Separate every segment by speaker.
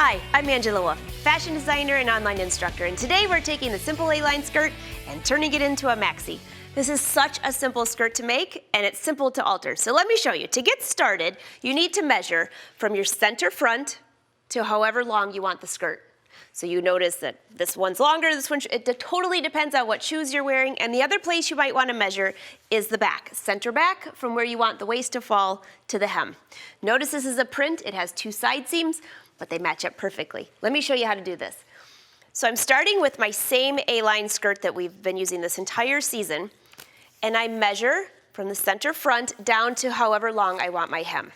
Speaker 1: Hi, I'm Angela Wolf, fashion designer and online instructor, and today we're taking the simple A-line skirt and turning it into a maxi. This is such a simple skirt to make, and it's simple to alter. So let me show you. To get started, you need to measure from your center front to however long you want the skirt. So you notice that this one's longer, this one, it totally depends on what shoes you're wearing, and the other place you might want to measure is the back. Center back from where you want the waist to fall to the hem. Notice this is a print, it has two side seams, but they match up perfectly. Let me show you how to do this. So I'm starting with my same A-line skirt that we've been using this entire season, and I measure from the center front down to however long I want my hem.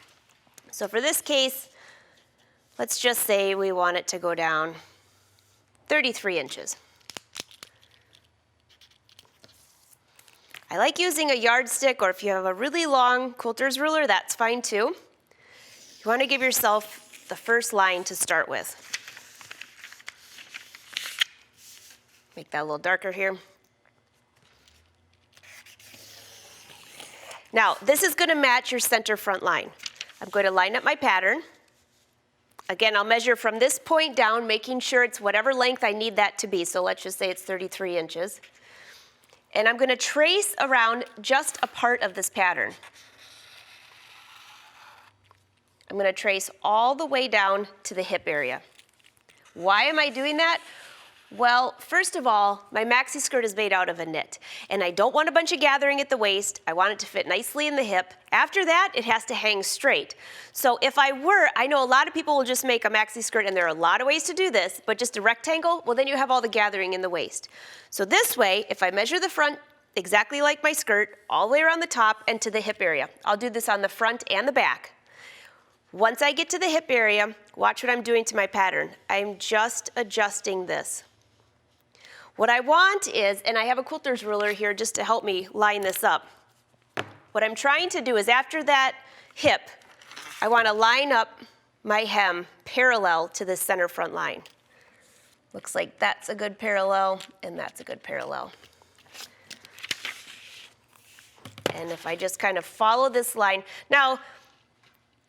Speaker 1: So for this case, let's just say we want it to go down 33 inches. I like using a yardstick, or if you have a really long quilter's ruler, that's fine too. You want to give yourself the first line to start with. Make that a little darker here. Now, this is going to match your center front line. I'm going to line up my pattern. Again, I'll measure from this point down, making sure it's whatever length I need that to be. So let's just say it's 33 inches. And I'm going to trace around just a part of this pattern. I'm going to trace all the way down to the hip area. Why am I doing that? Well, first of all, my maxi skirt is made out of a knit, and I don't want a bunch of gathering at the waist. I want it to fit nicely in the hip. After that, it has to hang straight. So if I know a lot of people will just make a maxi skirt, and there are a lot of ways to do this, but just a rectangle, well, then you have all the gathering in the waist. So this way, if I measure the front exactly like my skirt, all the way around the top and to the hip area, I'll do this on the front and the back. Once I get to the hip area, watch what I'm doing to my pattern. I'm just adjusting this. What I want is, and I have a quilter's ruler here just to help me line this up. What I'm trying to do is after that hip, I want to line up my hem parallel to the center front line. Looks like that's a good parallel, and that's a good parallel. And if I just kind of follow this line, now,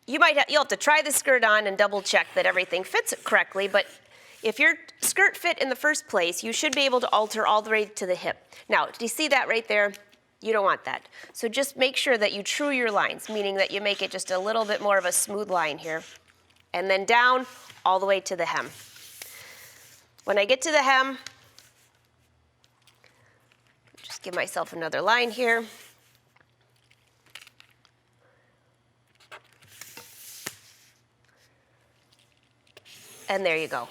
Speaker 1: you'll have to try the skirt on and double check that everything fits it correctly, but if your skirt fit in the first place, you should be able to alter all the way to the hip. Now, do you see that right there? You don't want that. So just make sure that you true your lines, meaning that you make it just a little bit more of a smooth line here. And then down all the way to the hem. When I get to the hem, just give myself another line here. And there you go.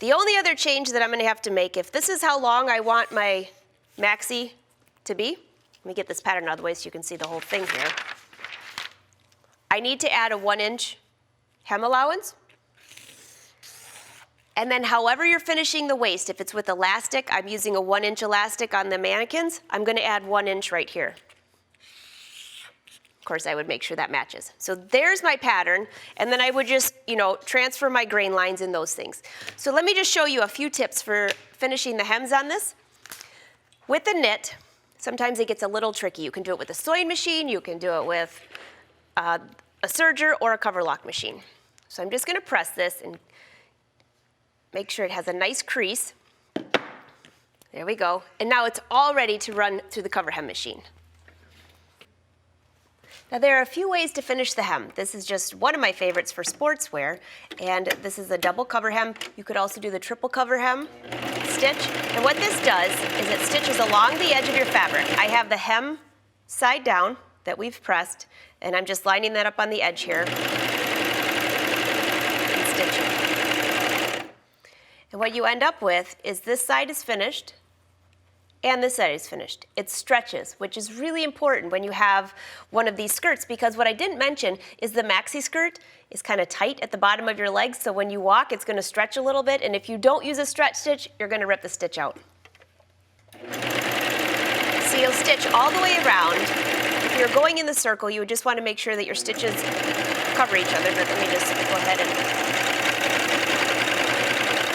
Speaker 1: The only other change that I'm going to have to make, if this is how long I want my maxi to be, let me get this pattern out of the way so you can see the whole thing here. I need to add a 1-inch hem allowance. And then however you're finishing the waist, if it's with elastic, I'm using a 1-inch elastic on the mannequins, I'm going to add 1 inch right here. Of course, I would make sure that matches. So there's my pattern, and then I would just, transfer my grain lines and those things. So let me just show you a few tips for finishing the hems on this. With the knit, sometimes it gets a little tricky. You can do it with a sewing machine, you can do it with a serger or a cover lock machine. So I'm just going to press this and make sure it has a nice crease. There we go. And now it's all ready to run through the cover hem machine. Now there are a few ways to finish the hem. This is just one of my favorites for sportswear, and this is a double cover hem. You could also do the triple cover hem stitch. And what this does is it stitches along the edge of your fabric. I have the hem side down that we've pressed, and I'm just lining that up on the edge here and stitching. And what you end up with is this side is finished, and this side is finished. It stretches, which is really important when you have one of these skirts, because what I didn't mention is the maxi skirt is kind of tight at the bottom of your legs, so when you walk, it's going to stretch a little bit, and if you don't use a stretch stitch, you're going to rip the stitch out. So you'll stitch all the way around. If you're going in the circle, you would just want to make sure that your stitches cover each other, but let me just go ahead and...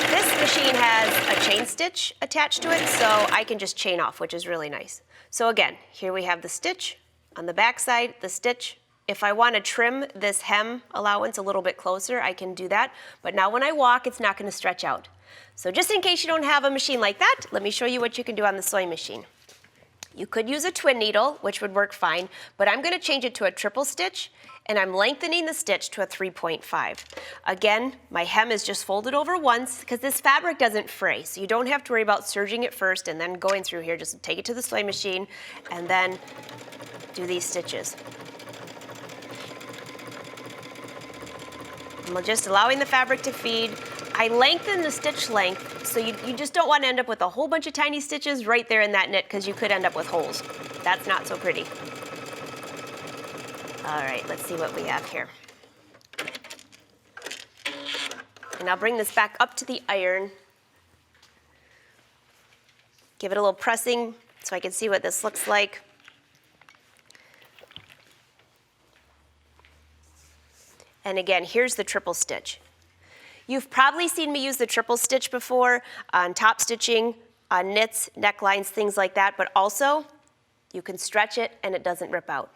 Speaker 1: This machine has a chain stitch attached to it, so I can just chain off, which is really nice. So again, here we have the stitch on the back side, the stitch If I want to trim this hem allowance a little bit closer, I can do that. But now when I walk, it's not going to stretch out. So just in case you don't have a machine like that, let me show you what you can do on the sewing machine. You could use a twin needle, which would work fine, but I'm going to change it to a triple stitch, and I'm lengthening the stitch to a 3.5. Again, my hem is just folded over once because this fabric doesn't fray, so you don't have to worry about serging it first and then going through here. Just take it to the sewing machine and then do these stitches. I'm just allowing the fabric to feed. I lengthen the stitch length, so you just don't want to end up with a whole bunch of tiny stitches right there in that knit because you could end up with holes. That's not so pretty. All right, let's see what we have here. And I'll bring this back up to the iron. Give it a little pressing so I can see what this looks like. And again, here's the triple stitch. You've probably seen me use the triple stitch before on top stitching, on knits, necklines, things like that, but also you can stretch it and it doesn't rip out.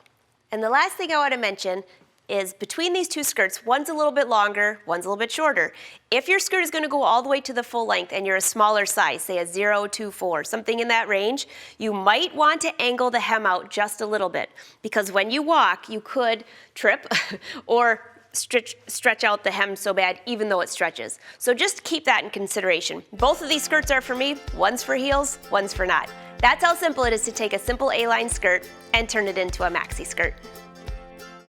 Speaker 1: And the last thing I want to mention is between these two skirts, one's a little bit longer, one's a little bit shorter. If your skirt is going to go all the way to the full length and you're a smaller size, say a 0, 2, 4, something in that range, you might want to angle the hem out just a little bit because when you walk, you could trip or stretch out the hem so bad even though it stretches. So just keep that in consideration. Both of these skirts are for me, one's for heels, one's for not. That's how simple it is to take a simple A-line skirt and turn it into a maxi skirt.